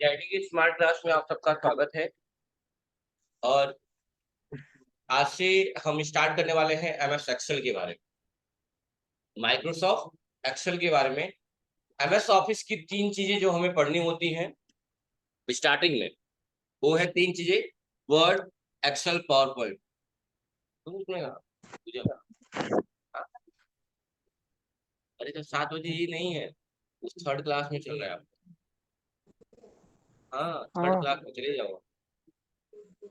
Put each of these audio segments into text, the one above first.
IT की smart class में आप सबका स्वागत है। और आज से हम स्टार्ट करने वाले हैं एमएस एक्सेल के बारे में, माइक्रोसॉफ्ट एक्सेल के बारे में। एमएस ऑफिस की 3 चीजें जो हमें पढ़नी होती हैं स्टार्टिंग में, वो है 3 चीजें: वर्ड, एक्सेल, पावर पॉइंट। अरे तो 7 बजे ये नहीं है, उस थर्ड क्लास में चल रहा है आप। हाँ, थर्ड हाँ क्लास में चले जाओ,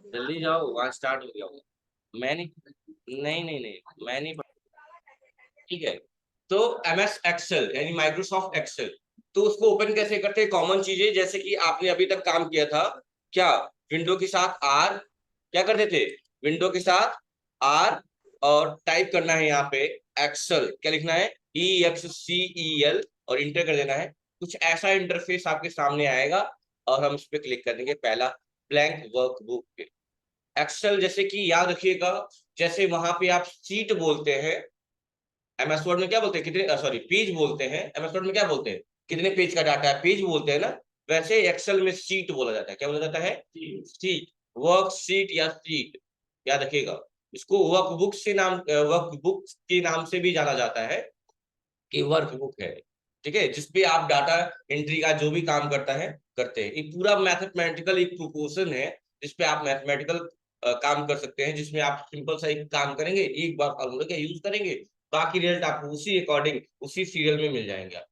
जल्दी जाओ, वहाँ स्टार्ट हो गया होगा। मैं नहीं, नहीं नहीं नहीं, मैं नहीं। ठीक है, तो एमएस एक्सेल यानी माइक्रोसॉफ्ट एक्सेल, तो उसको ओपन कैसे करते हैं? कॉमन चीजें जैसे कि आपने अभी तक काम किया था क्या, विंडो के साथ आर, क्या करते थे? विंडो के साथ आर, और टाइप करना है यहाँ पे एक्सेल, क्या लिखना है? EXCEL, और इंटर कर देना है। कुछ ऐसा इंटरफेस आपके सामने आएगा और हम इस पे क्लिक कर देंगे, पहला ब्लैंक वर्कबुक पे। एक्सेल जैसे कि याद रखिएगा, जैसे वहां पे आप सीट बोलते हैं, एमएस वर्ड में क्या बोलते हैं? कितने, सॉरी, पेज बोलते हैं। एमएस वर्ड में क्या बोलते हैं? कितने पेज का डाटा है, पेज बोलते हैं ना। वैसे एक्सेल में सीट बोला जाता है। क्या बोला जाता है? सीट, वर्क सीट या सीट, याद रखिएगा। इसको वर्कबुक से नाम, वर्कबुक के नाम से भी जाना जाता है कि वर्कबुक है। ठीक है, जिसपे आप डाटा एंट्री का जो भी काम करता है करते हैं। ये पूरा मैथमेटिकल एक प्रोपोर्शन है जिसपे आप मैथमेटिकल काम कर सकते हैं, जिसमें आप सिंपल सा एक काम करेंगे, एक बार फॉर्मूला का यूज करेंगे, बाकी रिजल्ट आपको उसी अकॉर्डिंग उसी सीरियल में मिल जाएंगे आप।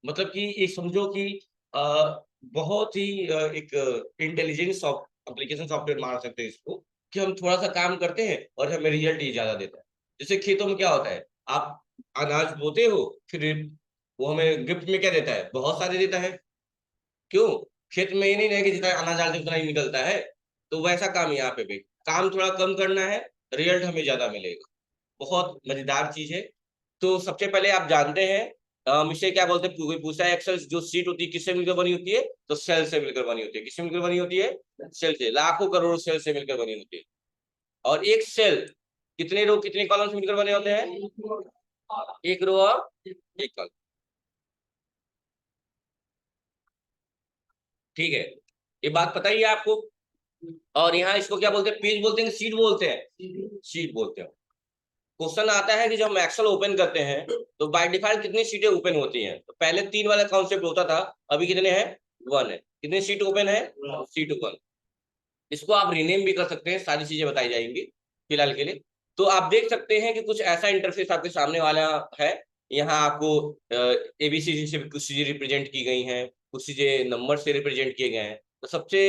मतलब कि ये समझो कि बहुत ही एक इंटेलिजेंस एप्लीकेशन सॉफ्टवेयर मान सकते हैं इसको, कि हम थोड़ा सा काम करते हैं और हमें रिजल्ट ही ज्यादा देता है। जैसे खेतों में क्या होता है, आप अनाज बोते हो, फिर वो हमें गिफ्ट में क्या देता है? बहुत सारे देता है। क्यों? खेत में ये नहीं है कि जितना अनाज डालते उतना ही निकलता है। तो वैसा काम यहाँ पे भी, काम थोड़ा कम करना है, रिजल्ट हमें ज्यादा मिलेगा। बहुत मजेदार चीज है। तो सबसे पहले आप जानते हैं, इसे क्या बोलते हैं? कोई पूछा है एक्सेल जो सीट होती है किससे मिलकर बनी होती है? तो सेल से मिलकर बनी होती है। किससे मिलकर बनी होती है? सेल से। लाखों करोड़ सेल से मिलकर बनी होती है। और एक सेल कितने रो कितने कॉलम से मिलकर बने होते हैं? एक रो और एक कॉलम। ठीक है, ये बात पता ही है आपको। और यहाँ इसको क्या बोलते हैं? पेज बोलते हैं कि सीट बोलते हैं? सीट बोलते हैं। क्वेश्चन आता है कि जब हम एक्सेल ओपन करते हैं तो बाय डिफॉल्ट कितनी सीटें ओपन होती हैं? तो पहले 3 वाला कॉन्सेप्ट होता था, अभी कितने हैं? 1 है। कितनी सीट ओपन है? सीट 1। इसको आप रीनेम भी कर सकते हैं, सारी चीजें बताई जाएंगी फिलहाल के लिए। तो आप देख सकते हैं कि कुछ ऐसा इंटरफेस आपके सामने वाला है। यहाँ आपको एबीसी से कुछ चीजें रिप्रेजेंट की गई हैं, कुछ चीजें नंबर से रिप्रेजेंट किए गए हैं। तो सबसे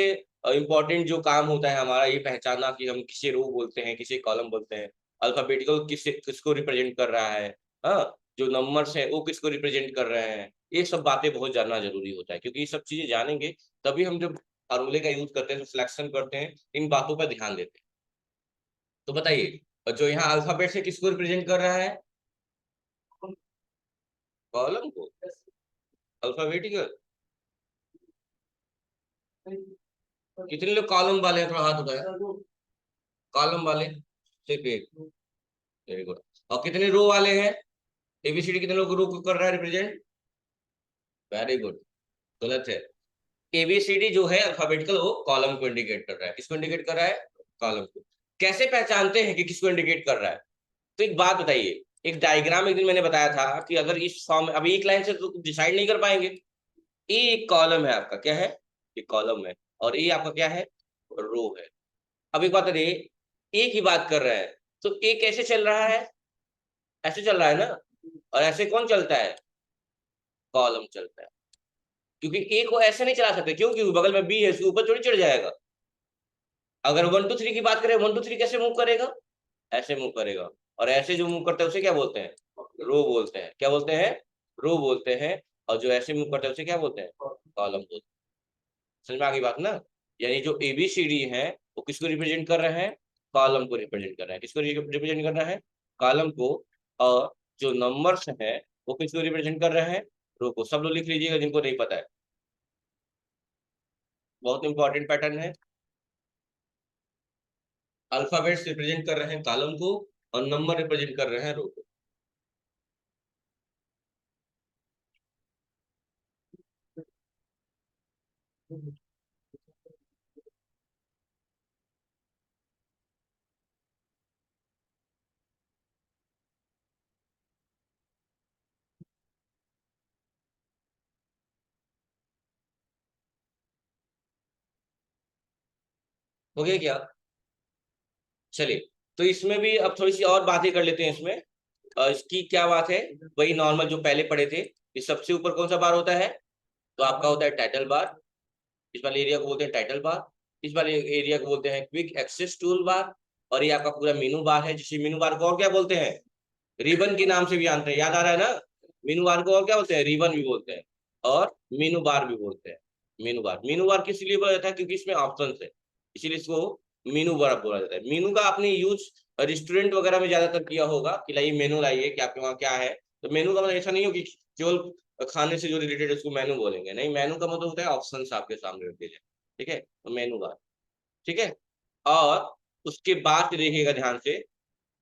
इंपॉर्टेंट जो काम होता है हमारा, ये पहचानना कि हम किसे रो बोलते हैं, किसे कॉलम बोलते हैं। अल्फाबेटिकल किसको रिप्रेजेंट कर रहा है, हाँ, जो नंबर्स है वो किसको रिप्रेजेंट कर रहे हैं। ये सब बातें बहुत जानना जरूरी होता है, क्योंकि ये सब चीजें जानेंगे तभी हम जब फार्मूले का यूज करते हैं, जो सिलेक्शन करते हैं, इन बातों पर ध्यान देते हैं। तो बताइए, जो यहाँ अल्फाबेट से किसको रिप्रेजेंट कर रहा है? कॉलम को। अल्फाबेटिकल। कितने लोग कॉलम वाले हैं? थोड़ा हाथ उठाए। कॉलम वाले सिर्फ एक। Very good. और कितने रो वाले हैं? एबीसीडी कितने लोग रो को कर रहा है रिप्रेजेंट? Very good. गलत है। एबीसीडी जो है अल्फाबेटिकल, वो कॉलम को इंडिकेट कर रहा है। किसको इंडिकेट कर रहा है? कॉलम को। कैसे पहचानते हैं कि किसको इंडिकेट कर रहा है? तो एक बात बताइए, एक डायग्राम एक दिन मैंने बताया था कि अगर इस फॉर्म, अभी एक लाइन से तो डिसाइड नहीं कर पाएंगे। ए एक कॉलम है आपका, क्या है? एक कॉलम है। और ए आपका क्या है? रो है। अब एक बात बताइए, ए की बात कर रहे हैं, तो ए कैसे चल रहा है? ऐसे चल रहा है ना। और ऐसे कौन चलता है? कॉलम चलता है। क्योंकि ए को ऐसे नहीं चला सकते, क्यों? क्योंकि बगल में बी है, उसके ऊपर थोड़ी चढ़ जाएगा। अगर 1 2 3 की बात करें, 1 2 3 कैसे मूव करेगा? ऐसे मूव करेगा। और ऐसे जो मूव करता है उसे क्या बोलते हैं? रो बोलते हैं। क्या बोलते हैं? रो बोलते हैं। और जो ऐसे मूव करता है उसे क्या बोलते हैं? कॉलम बोलते हैं। समझ में आ गई बात ना? यानी जो एबीसीडी है, वो किसको रिप्रेजेंट कर रहे हैं? कॉलम को रिप्रेजेंट कर रहे हैं। किसको रिप्रेजेंट कर रहा है? कॉलम को। और जो नंबर्स है, वो किसको रिप्रेजेंट कर रहे हैं? रो को। सब लोग लिख लीजिएगा जिनको नहीं पता है, बहुत इंपॉर्टेंट पैटर्न है। अल्फाबेट्स रिप्रेजेंट कर रहे हैं कॉलम को, और नंबर रिप्रेजेंट कर रहे हैं रो को। हो गया क्या? चलिए, तो इसमें भी अब थोड़ी सी और बातें कर लेते हैं इसमें। इसकी क्या बात है, वही नॉर्मल जो पहले पढ़े थे। इस सबसे ऊपर कौन सा बार होता है? तो आपका होता है टाइटल बार। इस वाले एरिया को बोलते हैं टाइटल बार। इस वाले एरिया को बोलते हैं क्विक एक्सेस टूल बार। और ये आपका पूरा मेनू बार है, जिसे मेनू बार को और क्या बोलते हैं? रिबन के नाम से भी जानते हैं, याद आ रहा है ना? मेनू बार को और क्या बोलते हैं? रिबन भी बोलते हैं और मेनू बार भी बोलते हैं। मेनू बार किस लिए बोला जाता है? क्योंकि इसमें ऑप्शन है, इसीलिए इसको मेनू बार बोला जाता है। मेनू का आपने यूज रेस्टोरेंट वगैरह में ज्यादातर किया होगा कि लाइए मेनू लाइए कि आपके वहाँ क्या है। तो मेनू का मतलब ऐसा नहीं हो कि केवल खाने से जो रिलेटेड उसको मेनू बोलेंगे, नहीं, मेनू का मतलब होता है ऑप्शन आपके सामने रख दिए। ठीक है, तो मेनू बार। ठीक है। और उसके बाद देखिएगा ध्यान से,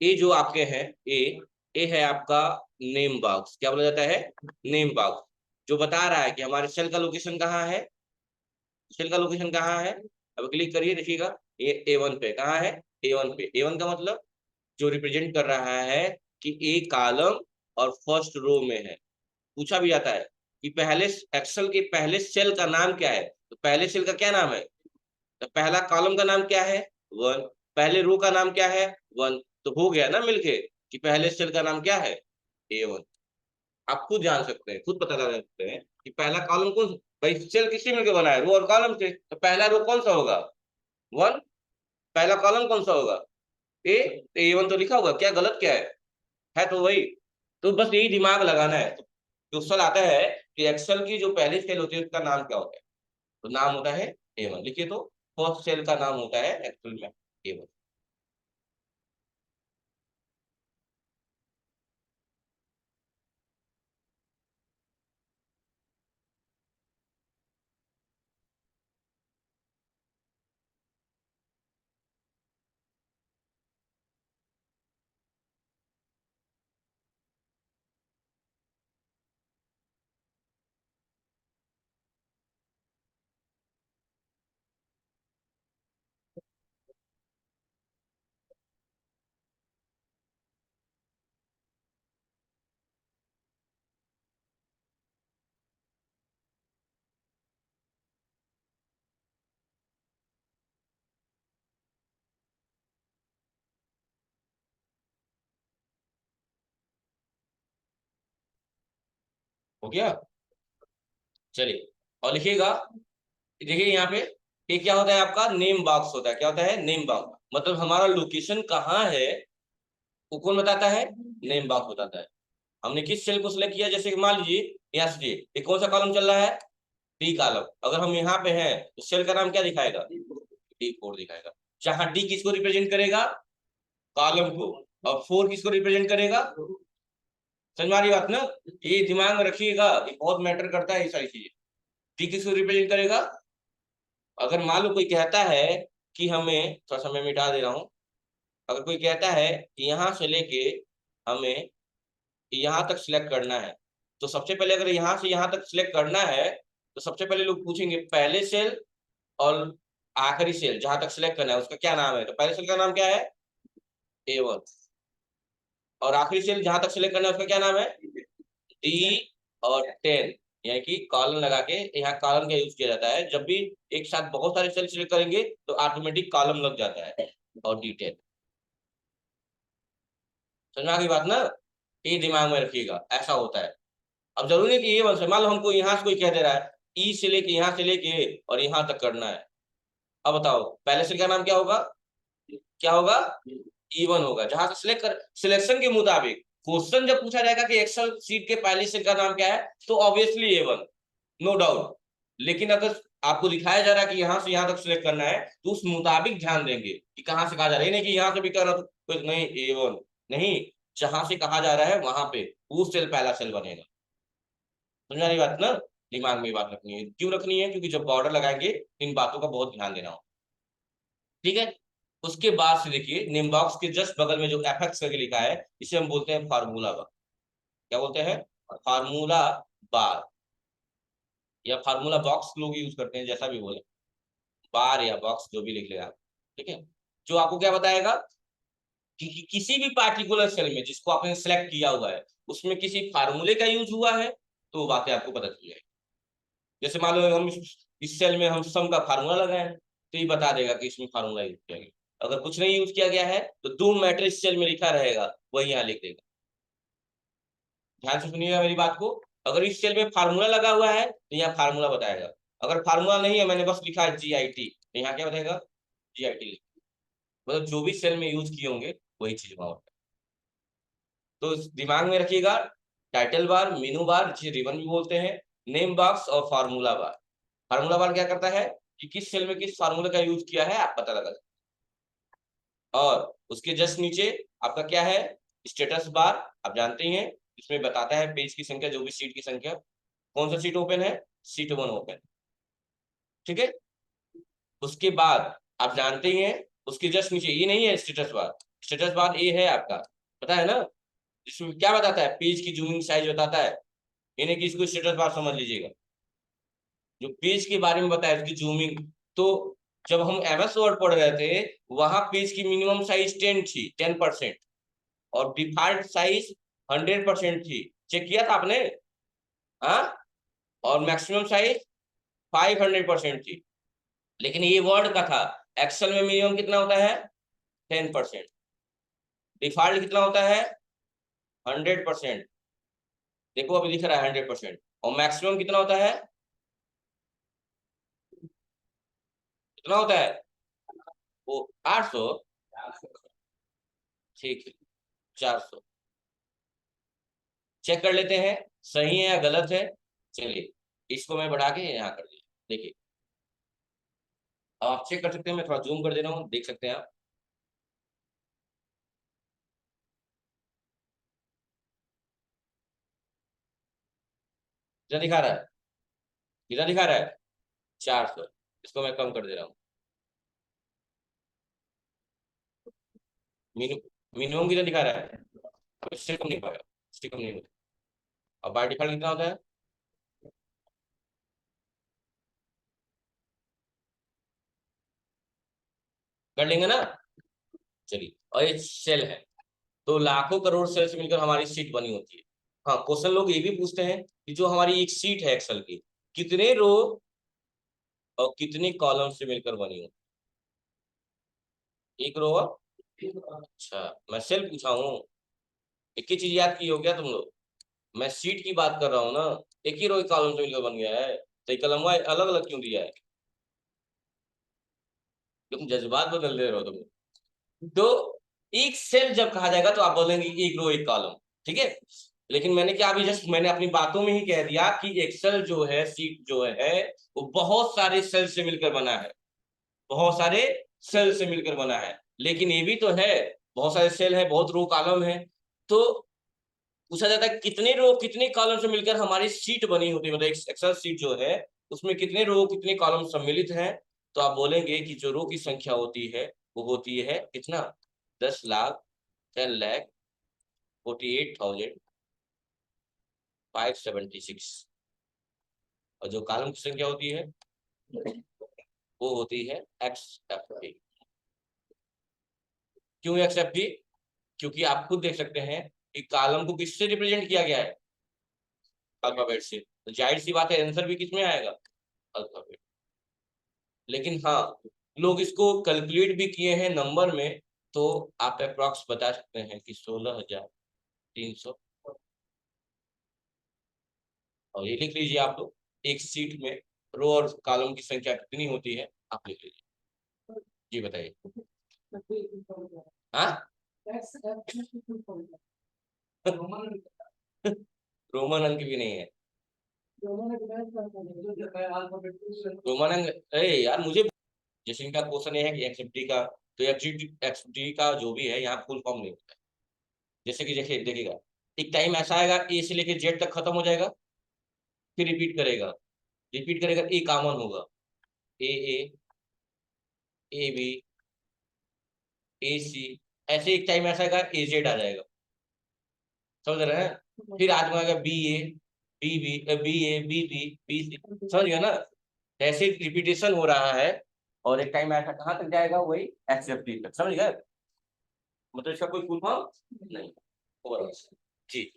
ये जो आपके हैं, ये है आपका नेम बॉक्स। क्या बोला जाता है? Name box. जो बता रहा है कि हमारे सेल का लोकेशन कहाँ है। सेल का लोकेशन कहाँ है? अब क्लिक करिए, देखिएगा ये A1 पे। कहाँ है? A1 पे। A1 का मतलब जो रिप्रेजेंट कर रहा है कि ए कॉलम और फर्स्ट रो में है। पूछा भी जाता है कि पहले एक्सेल के पहले सेल का नाम क्या है, तो पहले सेल का क्या नाम है? तो पहला कॉलम का नाम क्या है? 1। पहले रो का नाम क्या है? 1। तो हो गया ना मिलके कि पहले सेल का नाम क्या है? A1। आप खुद जान सकते हैं, खुद पता लगा सकते हैं कि पहला कॉलम कौन। भाई सेल किससे मिलकर बना है? रो और कॉलम से, तो पहला रो कौन सा होगा? 1। पहला कॉलम कौन सा होगा? ए। तो A1 तो लिखा होगा, क्या गलत क्या है तो वही। तो बस यही दिमाग लगाना है। तो क्वेश्चन आता है कि एक्सेल की जो पहली सेल होती है उसका नाम क्या होता है? तो नाम होता है A1। लिखिए तो, फर्स्ट सेल का नाम होता है एक्सेल में A1। हो गया? चलिए, और लिखिएगा। देखिए यहाँ पे, ये क्या होता है? आपका नेम बॉक्स होता है। क्या होता है? Name box. मतलब हमारा लोकेशन कहाँ है वो कौन बताता है? नेम बॉक्स बताता है। हमने किस सेल को सिलेक्ट किया, जैसे कि मान लीजिए यहाँ से ये कौन सा कॉलम चल रहा है? D column. अगर हम यहाँ पे हैं तो सेल का नाम क्या दिखाएगा? D4 दिखाएगा। जहां डी किसको रिप्रेजेंट करेगा? कॉलम को। और 4 किसको रिप्रेजेंट करेगा? समझ में आ रही बात ना? ये दिमाग में रखिएगा, ये बहुत मैटर करता है ये सारी चीजें। डी किसको रिप्रेजेंट करेगा? अगर मान लो कोई कहता है कि हमें, थोड़ा सा मैं मिटा दे रहा हूँ। अगर कोई कहता है कि यहाँ से लेके हमें यहाँ तक सिलेक्ट करना है, तो सबसे पहले अगर यहाँ से यहाँ तक सिलेक्ट करना है, तो सबसे पहले लोग पूछेंगे पहले सेल और आखिरी सेल जहां तक सिलेक्ट करना है उसका क्या नाम है। तो पहले सेल का नाम क्या है? A1। और आखिरी सेल जहां तक सिलेक्ट करना है उसका क्या नाम है? D और 10। यानी कि कॉलम लगा के, यहाँ कॉलम का यूज किया जाता है जब भी एक साथ बहुत सारे सेल सिलेक्ट करेंगे तो ऑटोमेटिक कॉलम लग जाता है। और D10। समझ में आ गई बात ना? ये दिमाग में रखिएगा, ऐसा होता है। अब जरूरी है कि ये बन, मान लो हमको यहाँ से कोई कह दे रहा है ई से लेके यहाँ से लेके और यहाँ तक करना है। अब बताओ पहले सेल का नाम क्या होगा? क्या होगा? E1 होगा। जहां से सिलेक्ट कर, सिलेक्शन के मुताबिक क्वेश्चन जब पूछा जाएगा कि एक्सेल सीट के पहले सेल का नाम क्या है, तो ऑब्वियसली A1, नो डाउट। लेकिन अगर आपको दिखाया जा रहा है कि यहाँ से यहाँ तक सिलेक्ट करना है, तो उस मुताबिक ध्यान देंगे कि कहाँ से कहा जा रहा है। नहीं कि यहाँ से भी कर रहा तो नहीं A1 नहीं, जहां से कहा जा रहा है वहां पे वो सेल पहला सेल बनेगा। समझ रही बात ना? दिमाग में ये बात रखनी है। क्यों रखनी है? क्योंकि जब बॉर्डर लगाएंगे इन बातों का बहुत ध्यान देना हो। ठीक है। उसके बाद से देखिए, नेम बॉक्स के जस्ट बगल में जो एफ करके लिखा है, इसे हम बोलते हैं फार्मूला बार। क्या बोलते हैं? फार्मूला बार। या फार्मूला बॉक्स लोग यूज करते हैं, जैसा भी बोले, बार या बॉक्स जो भी लिख ले आप, ठीक है। जो आपको क्या बताएगा कि किसी भी पार्टिकुलर सेल में जिसको आपने सेलेक्ट किया हुआ है उसमें किसी फार्मूले का यूज हुआ है, तो वो बातें आपको पता चल जाएगी। जैसे मान लो हम इस सेल में हम सम का फार्मूला लगाए तो ये बता देगा कि इसमें फार्मूला यूज किया गया। अगर कुछ नहीं यूज किया गया है तो दो मैट्रिक्स सेल में लिखा रहेगा, वही यहाँ लिख देगा। ध्यान से सुनिएगा मेरी बात को। अगर इस सेल में फार्मूला लगा हुआ है तो यहाँ फार्मूला बताएगा। अगर फार्मूला नहीं है, मैंने बस लिखा है GIT, तो यहाँ क्या बताएगा, GIT। मतलब जो भी सेल में यूज किए होंगे वही चीज वहां होता है। तो दिमाग में रखिएगा, टाइटल बार, मेनू बार जिसे रिबन भी बोलते हैं, नेम बॉक्स और फार्मूला बार। फार्मूला बार क्या करता है कि किस सेल में किस फार्मूला का यूज किया है आप पता लगा। और उसके जस्ट नीचे आपका क्या है, स्टेटस बार। आप जानते ही हैं, इसमें बताता है पेज की संख्या, जो भी सीट की संख्या। कौन सा सीट ओपन है, सीट 1 ओपन, ठीक है। उसके बाद आप जानते ही हैं, उसके जस्ट नीचे ये नहीं है स्टेटस बार, स्टेटस बार ये है आपका, पता है ना, इसमें क्या बताता है, पेज की जूमिंग साइज बताता है। यानी कि इसको स्टेटस बार समझ लीजिएगा, जो पेज के बारे में बताया इसकी जूमिंग। तो जब हम MS वर्ड पढ़ रहे थे, वहां पेज की मिनिमम साइज 10 थी, 10%, और डिफॉल्ट साइज 100% थी। चेक किया था आपने? हाँ। और मैक्सिमम साइज 500% थी। लेकिन ये वर्ड का था, एक्सेल में मिनिमम कितना होता है, 10%। डिफॉल्ट कितना होता है, 100%। देखो अभी दिख रहा है 100%। और मैक्सिमम कितना होता है, कितना होता है वो, 800। ठीक है, 400। चेक कर लेते हैं सही है या गलत है। चलिए, इसको मैं बढ़ा के यहाँ कर दिया, देखिए। अब आप चेक कर सकते हैं, मैं थोड़ा जूम कर दे रहा हूँ, देख सकते हैं आप। कितना दिखा रहा है, कितना दिखा रहा है, 400। इसको मैं कम कर दे रहा हूँ। मिनिमम कितना दिखा रहा है, इससे कम नहीं पाया, इससे कम नहीं होता। और बाय डिफॉल्ट कितना होता है, कर लेंगे ना। चलिए, और ये सेल है, तो लाखों करोड़ सेल से मिलकर हमारी सीट बनी होती है। हाँ, क्वेश्चन लोग ये भी पूछते हैं कि जो हमारी एक सीट है एक्सेल की, कितने रो और कितने कॉलम से मिलकर बनी होती है, एक रो और, अच्छा मैं सेल पूछा हूँ, एक ही चीज याद की हो गया तुम लोग। मैं सीट की बात कर रहा हूँ ना, एक ही रो एक कॉलम से मिलकर बन गया है, तो कलम अलग अलग क्यों दिया है, तुम जज्बात बदल दे रहे हो तुम। तो एक सेल जब कहा जाएगा तो आप बोलेंगे एक रो एक कॉलम, ठीक है। लेकिन मैंने क्या, अभी जस्ट मैंने अपनी बातों में ही कह दिया कि एक्सेल जो है, सीट जो है, वो बहुत सारे सेल से मिलकर बना है, बहुत सारे सेल से मिलकर बना है। लेकिन ये भी तो है, बहुत सारे सेल है, बहुत रो कॉलम है। तो पूछा जाता है कितने रो कितने कॉलम से मिलकर हमारी सीट बनी होती है, मतलब एक्सेल सीट जो है उसमें कितने रो कितने कॉलम सम्मिलित हैं। तो आप बोलेंगे कि जो रो की संख्या होती है वो होती है कितना, 10 लाख, 10,48,576। और जो कॉलम की संख्या होती है वो होती है XFP। क्यों XFP? क्योंकि आप खुद देख सकते हैं कि कॉलम को किससे रिप्रेजेंट किया गया है, अल्फाबेट से, तो जाहिर सी बात है आंसर भी किसमें आएगा, अल्फाबेट। लेकिन हाँ, लोग इसको कैलकुलेट भी किए हैं नंबर में, तो आप अप्रॉक्स बता सकते हैं कि 16,300। और ये लिख लीजिए आप लोग, एक सीट में रो और कॉलम की संख्या कितनी होती है, आप लिख लीजिए। जी बताइए। हाँ, रोमन अंक भी नहीं है, रोमन अंक, अरे यार मुझे, जैसे इनका क्वेश्चन ये है कि एक्सएफटी का, तो एक्सएफटी का जो भी है यहाँ फुल फॉर्म नहीं होता है। जैसे कि देखिए, देखिएगा, एक टाइम ऐसा आएगा ए से लेके जेड तक खत्म हो जाएगा, फिर रिपीट करेगा, ए कॉमन होगा, ए ए, ए बी, ए सी, ऐसे एक टाइम ऐसा आएगा ए जेड आ जाएगा, समझ रहे हैं। फिर आज में आएगा B A, B B B A B B B C, समझ गया ना? ऐसे रिपीटेशन हो रहा है और एक टाइम ऐसा कहाँ तक जाएगा, वही एक्सेप्टी तक, समझ गए? मतलब इसका कोई फुल फॉर्म नहीं होगा जी,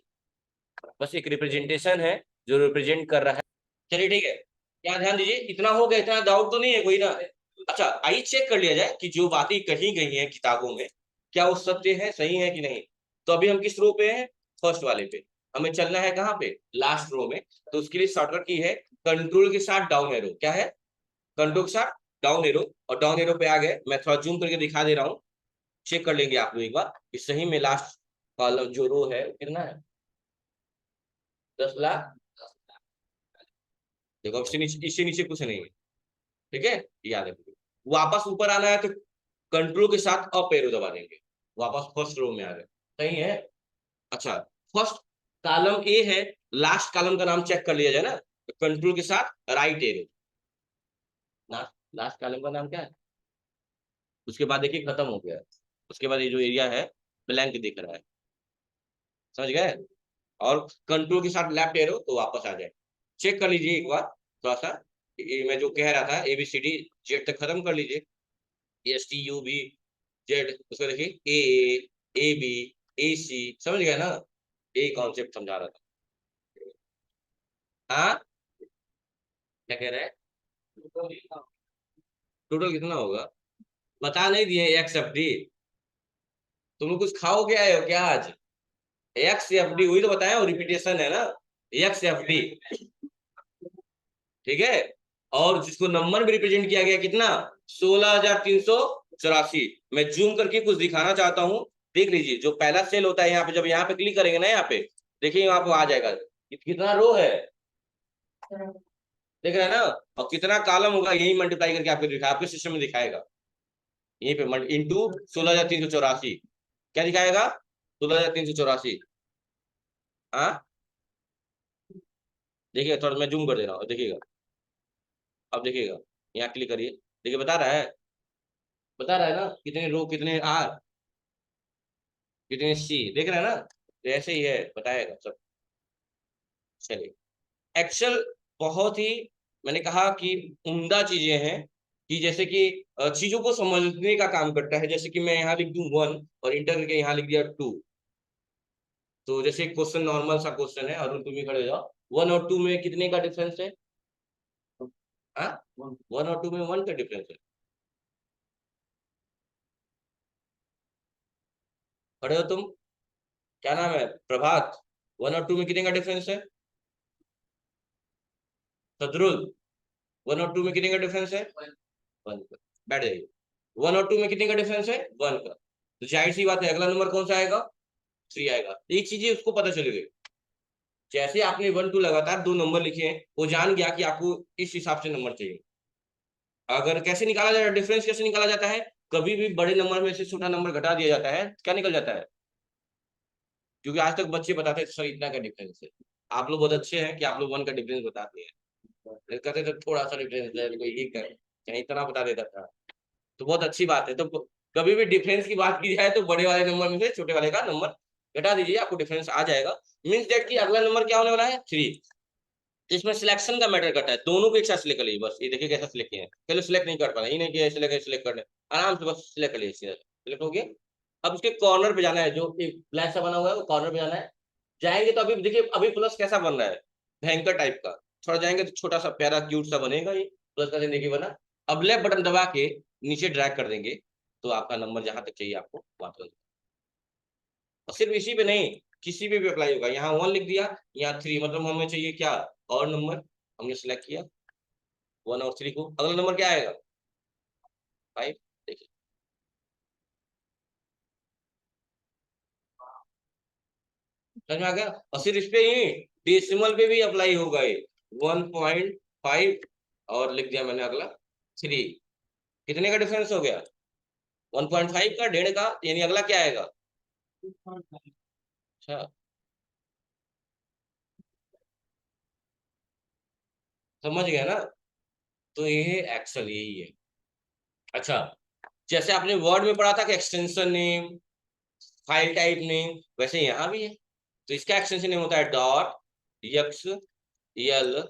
बस एक रिप्रेजेंटेशन है जो रिप्रेजेंट कर रहा है। चलिए ठीक है, क्या ध्यान दीजिए, इतना हो गया, इतना डाउट तो नहीं है कोई ना? अच्छा आइए चेक कर लिया जाए कि जो बातें कही गई हैं किताबों में क्या वो सत्य है, सही है कि नहीं। तो अभी हम किस रो पे हैं? फर्स्ट वाले पे। हमें चलना है कहाँ पे? लास्ट रो में। तो उसके लिए शॉर्टकट की है कंट्रोल के साथ डाउन एरो। क्या है? कंट्रोल के साथ डाउन एरो। और डाउन एरो पे आ गए, मैं थोड़ा जूम करके दिखा दे रहा हूँ, चेक कर लेंगे आप लोग एक बार कि सही में लास्ट कॉलम जो रो है कितना है? 10 लाख। देखो इससे नीचे कुछ नहीं है, ठीक है, याद रखिए। वापस ऊपर आना है तो कंट्रोल के साथ अप एरो दबा देंगे, वापस फर्स्ट रो में आ गए, सही है। अच्छा, फर्स्ट कॉलम ए है, लास्ट कॉलम का नाम चेक कर लिया जाए ना, तो कंट्रोल के साथ राइट एरो। लास्ट कॉलम का नाम क्या है? उसके बाद देखिए खत्म हो गया, उसके बाद ये जो एरिया है ब्लैंक दिख रहा है, समझ गए? और कंट्रोल के साथ लेफ्ट एरो तो वापस आ जाए। चेक कर लीजिए एक बार थोड़ा सा, मैं जो कह रहा था ABCD जेड तक खत्म कर लीजिए, STUV जेड, उसको देखिए AB AC, समझ गया ना? ये कॉन्सेप्ट समझा रहा था। हाँ, क्या कह रहे हैं? टोटल कितना होगा? बता नहीं दिए XFD? तुम लोग कुछ खाओ के आए हो क्या आज? XFD वही तो बताया, रिपीटेशन है ना, XFD, ठीक है। और जिसको नंबर में रिप्रेजेंट किया गया कितना? 16,384। मैं जूम करके कुछ दिखाना चाहता हूँ, देख लीजिए जो पहला सेल होता है यहाँ पे, जब यहाँ पे क्लिक करेंगे ना, यहाँ पे देखिए वहां पे आ जाएगा कितना रो है, देख रहे हैं ना? और कितना कॉलम होगा, यही मल्टीप्लाई करके आपको दिखाया, आपके सिस्टम में दिखाएगा यहीं पे इंटू 16,384, क्या दिखाएगा? 16,384। हाँ, देखिए थोड़ा मैं जूम कर दे रहा हूँ, देखिएगा, अब देखिएगा, यहाँ क्लिक करिए, देखिए बता रहा है ना कितने रो कितने आर कितने सी, देख रहे हैं ना? तो ऐसे ही है, बताएगा सब। चलिए, एक्सेल बहुत ही, मैंने कहा कि उम्दा चीजें हैं, कि जैसे कि चीजों को समझने का काम करता है। जैसे कि मैं यहाँ लिख दूं 1 और इंटर करके यहाँ लिख दिया 2, तो जैसे क्वेश्चन नॉर्मल सा क्वेश्चन है, और तुम भी खड़े हो जाओ, 1 और 2 में कितने का डिफरेंस है? हाँ, 1 और 2 में 1 का डिफरेंस है। खड़े हो तुम, क्या नाम है? प्रभात। 1 और 2 में कितने का डिफरेंस है? सदरुल, 1 और 2 में कितने का डिफरेंस है? 1 का। बैठ जाइए। 1 और 2 में कितने का डिफरेंस है? 1 का। तो जाहिर सी बात है अगला नंबर कौन सा आएगा? 3 आएगा। एक चीज उसको पता चल गई, जैसे आपने 1 2 लगातार दो नंबर लिखे हैं, वो जान गया कि आपको इस हिसाब से नंबर चाहिए। अगर कैसे निकाला जाता है डिफरेंस, कैसे निकाला जाता है? कभी भी बड़े नंबर में से छोटा नंबर घटा दिया जाता है, क्या निकल जाता है? क्योंकि आज तक बच्चे बताते हैं सर इतना का डिफरेंस है। आप लोग बहुत अच्छे हैं कि आप लोग 1 का डिफरेंस बताते हैं, कहते थे थोड़ा सा डिफरेंस है, कोई एक का चाहे इतना बता देता था। तो बहुत अच्छी बात है। तो कभी भी डिफरेंस की बात की जाए तो बड़े वाले नंबर में से छोटे वाले का नंबर घटा दीजिए, आपको डिफरेंस आ जाएगा। मीन्स दैट कि अगला नंबर क्या होने वाला है? 3। इसमें सिलेक्शन का मैटर करता है, दोनों को एक साथ सिलेक्ट कर लीजिए, बस ये देखिए कैसा सिलेक्ट किया है, पहले सिलेक्ट नहीं कर पा रहे, ये नहीं कि सिलेक्ट करना है, आराम से बस सिलेक्ट कर लीजिए, सिलेक्ट हो गया। अब उसके कॉर्नर पे जाना है, जो एक ब्लैक सा बना हुआ है वो कॉर्नर पे जाना है। जाएंगे तो अभी देखिए अभी प्लस कैसा बन रहा है, भयंकर टाइप का। थोड़ा जाएंगे तो छोटा सा प्यारा क्यूट सा बनेगा ये, प्लस का देखिए बना। अब लेफ्ट बटन दबा के नीचे ड्रैग कर देंगे, तो आपका नंबर जहां तक चाहिए आपको वहां तक। और सिर्फ इसी पे नहीं, किसी पे भी अप्लाई होगा। यहाँ 1 लिख दिया, यहाँ 3, मतलब हमें चाहिए क्या? और नंबर हमने सिलेक्ट किया 1 और 3 को, अगला नंबर क्या आएगा? 5। देखिए, समझ में आ गया? और सिर्फ इस पे ही डेसिमल पे भी अप्लाई होगा ये, 1.5, और लिख दिया मैंने अगला 3। कितने का डिफरेंस हो गया? 1.5 का, 1.5 का, यानी अगला क्या आएगा? अच्छा, समझ गया ना? तो ये एक्सेल यही है। अच्छा, जैसे आपने वर्ड में पढ़ा था कि extension name, file type name, वैसे यहाँ भी है। तो इसका एक्सटेंशन नेम होता है डॉट, यक्स, यल,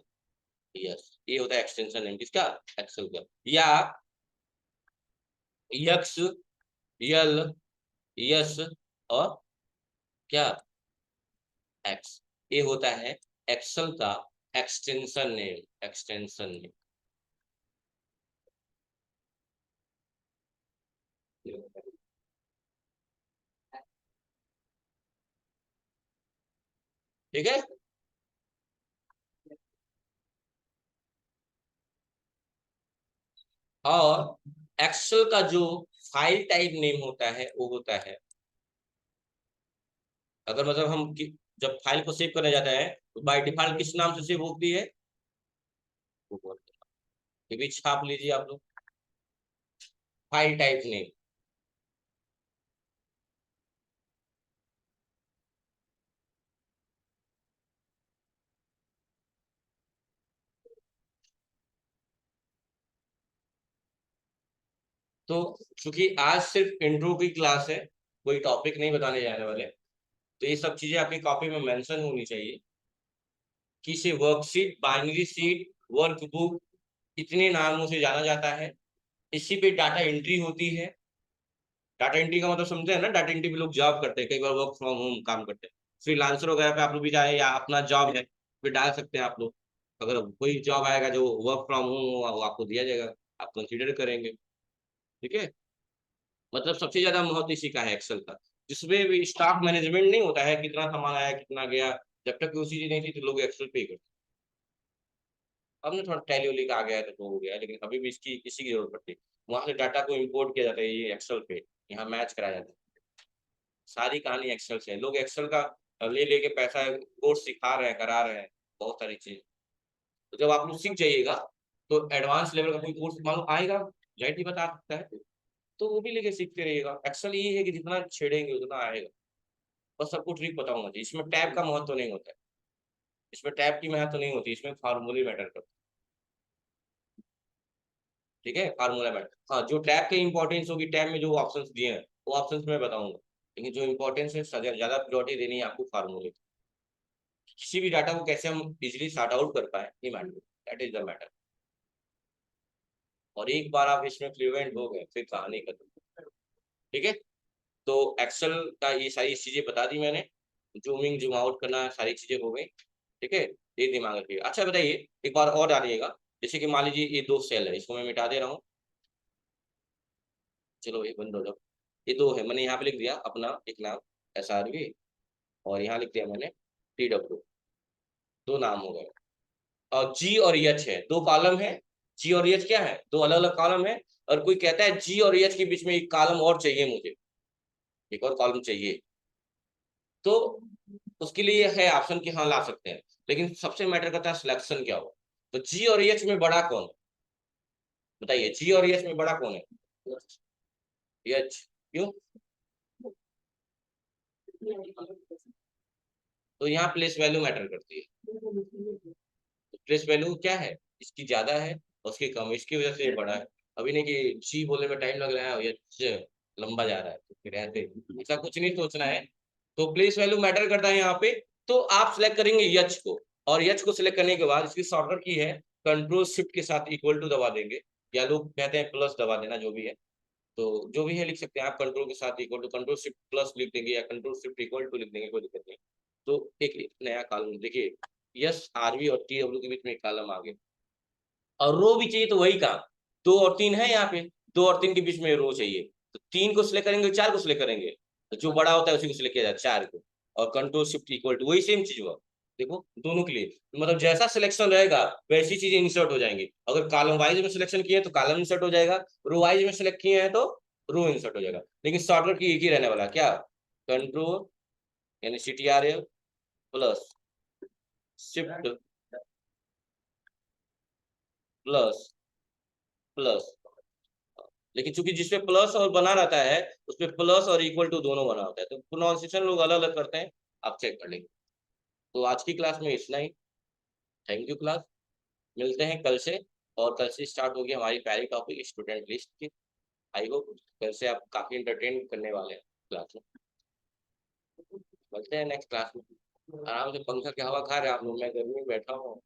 यस, ये होता है एक्सटेंशन नेम किसका, एक्सेल का। या यक्स, यल, यस और क्या, एक्स, ये होता है एक्सेल का एक्सटेंशन नेम, एक्सटेंशन नेम। ठीक है। और एक्सेल का जो फाइल टाइप नेम होता है वो होता है, अगर मतलब जब फाइल को सेव करने जाता है तो बाय डिफॉल्ट किस नाम से सेव होती है, वो बोलते हैं। ये भी छाप लीजिए आप लोग, फाइल टाइप नेम। तो चूंकि आज सिर्फ इंट्रो की क्लास है, कोई टॉपिक नहीं बताने जाने वाले, तो ये सब चीजें आपकी कॉपी में मेंशन होनी चाहिए कि इसे वर्कशीट, बाइनरी शीट, वर्कबुक, इतने नामों से जाना जाता है। इसी पे डाटा एंट्री होती है। डाटा एंट्री का मतलब समझे है ना, डाटा एंट्री में लोग जॉब करते हैं, कई बार वर्क फ्रॉम होम काम करते हैं, फ्रीलांसर वगैरह पे आप लोग भी जाए या अपना जॉब है पे डाल सकते हैं आप लोग। अगर कोई जॉब आएगा जो वर्क फ्रॉम होम हो वो आपको दिया जाएगा, आप कंसीडर करेंगे। ठीक है। मतलब सबसे ज्यादा महत्व इसी का है एक्सेल का, जिसमें भी स्टॉक मैनेजमेंट नहीं होता है, कितना सामान आया कितना गया, जब तक वो चीजें नहीं थी तो लोग एक्सेल पे ही करते। अब ना थोड़ा टैली वैली का आ गया है तो हो गया, लेकिन अभी भी इसकी इसी की जरूरत पड़ती है। वहां से डाटा को इम्पोर्ट किया जाता है ये एक्सेल पे, यहाँ मैच कराया जाता है। सारी कहानी एक्सेल से है। लोग एक्सेल का ले लेके पैसा कोर्स सिखा रहे हैं, करा रहे हैं, बहुत सारी चीज। तो जब आप लोग सीख जाइएगा तो एडवांस लेवल का कोई कोर्स मान लो आएगा, जाहिर ही बता सकता है, तो वो भी लेके सीखते रहिएगा। एक्सेल ये है कि जितना छेड़ेंगे उतना आएगा। बस सबको ट्रिक बताऊंगा जी, इसमें टैब का महत्व नहीं होता है, इसमें टैब की महत्व नहीं होती, इसमें फार्मूले मैटर करते हैं। ठीक है, फार्मूला मैटर, हाँ जो टैब के इंपॉर्टेंस होगी, टैब में जो ऑप्शंस दिए हैं वो ऑप्शंस मैं बताऊंगा, लेकिन जो इंपॉर्टेंस है ज्यादा प्रायोरिटी देनी है आपको फार्मूले। किसी भी डाटा को कैसे हम इजिली सॉर्ट आउट कर पाए, ये matter, that is the matter. और एक बार आप इसमें फ्लुएंट हो गए फिर कहानी खत्म। ठीक है। तो एक्सेल का ये सारी चीजें बता दी मैंने, जूमिंग जूम आउट करना सारी चीजें हो गई। ठीक है, ये दिमाग रखिए। अच्छा बताइए, एक बार और डालिएगा, जैसे कि मान लीजिए ये दो सेल है, इसको मैं मिटा दे रहा हूँ। चलो ये बंद हो जाओ। ये दो है, मैंने यहाँ पे लिख दिया अपना एक नाम SRV, और यहाँ लिख दिया मैंने TW, दो नाम हो गए। और जी और एच है, दो कॉलम है। जी और एच क्या है, दो अलग अलग कॉलम है। और कोई कहता है जी और एच के बीच में एक कॉलम और चाहिए मुझे, एक और कॉलम चाहिए, तो उसके लिए है ऑप्शन कि हाँ ला सकते हैं, लेकिन सबसे मैटर करता है सिलेक्शन क्या हो। तो जी और एच में बड़ा कौन है, बताइए, जी और एच में बड़ा कौन है, एच। क्यों, तो यहाँ प्लेस वैल्यू मैटर करती है। प्लेस वैल्यू क्या है, इसकी ज्यादा है और उसकी कम, इसकी वजह से ये बड़ा है। अभी नहीं कि जी बोलने में टाइम लग रहा है और ये लंबा जा रहा है, तो फिर ऐसे ऐसा कुछ नहीं सोचना है। तो प्लेस वैल्यू मैटर करता है यहाँ पे। तो आप सिलेक्ट करेंगे यच को, और यच को सिलेक्ट करने के बाद इसकी शॉर्टकट की है कंट्रोल शिफ्ट के साथ इक्वल टू दबा देंगे, या लोग कहते हैं प्लस दबा देना, जो भी है। तो जो भी है लिख सकते हैं आप, कंट्रोल के साथ equal to, control shift plus लिख देंगे या कंट्रोल शिफ्ट इक्वल टू लिख देंगे, कोई दिक्कत नहीं। तो एक नया कॉलम देखिए, यस आरवी और TW के बीच में एक कॉलम आ गया, और रो भी चाहिए तो वही काम, दो और तीन है यहाँ पे, दो और तीन के बीच में रो चाहिए। तो तीन को सिलेक्ट करेंगे, चार को सिलेक्ट करेंगे, तो जो बड़ा होता है उसी को सिलेक्ट किया जाता है, चार को। और कंट्रोल शिफ्ट इक्वल टू वही सेम चीज हुआ, देखो दोनों के लिए, मतलब जैसा सिलेक्शन रहेगा वैसी चीजें इंसर्ट हो जाएंगी। अगर कॉलम वाइज में सिलेक्शन किए तो कॉलम इंसर्ट हो जाएगा, रो वाइज में सिलेक्ट किए हैं तो रो इंसर्ट हो जाएगा। लेकिन शॉर्टकट की एक ही रहने वाला, क्या, कंट्रोल यानी CTRL plus shift plus plus. लेकिन चूंकि जिसपे प्लस और बना रहता है उसपे प्लस और इक्वल टू दोनों बना होता है, तो प्रोनाउंसिएशन लोग अलग अलग करते हैं, आप चेक कर लेंगे। तो आज की क्लास में इतना ही। थैंक यू क्लास, मिलते हैं कल से। और कल से स्टार्ट होगी हमारी पहली टॉपिक स्टूडेंट लिस्ट की। आई होप कल से आप काफी इंटरटेन करने वाले हैं क्लास में। मिलते हैं नेक्स्ट क्लास में। आराम से पंखा की हवा खा रहे हैं आप लोग, मैं गर्मी में बैठा हूँ।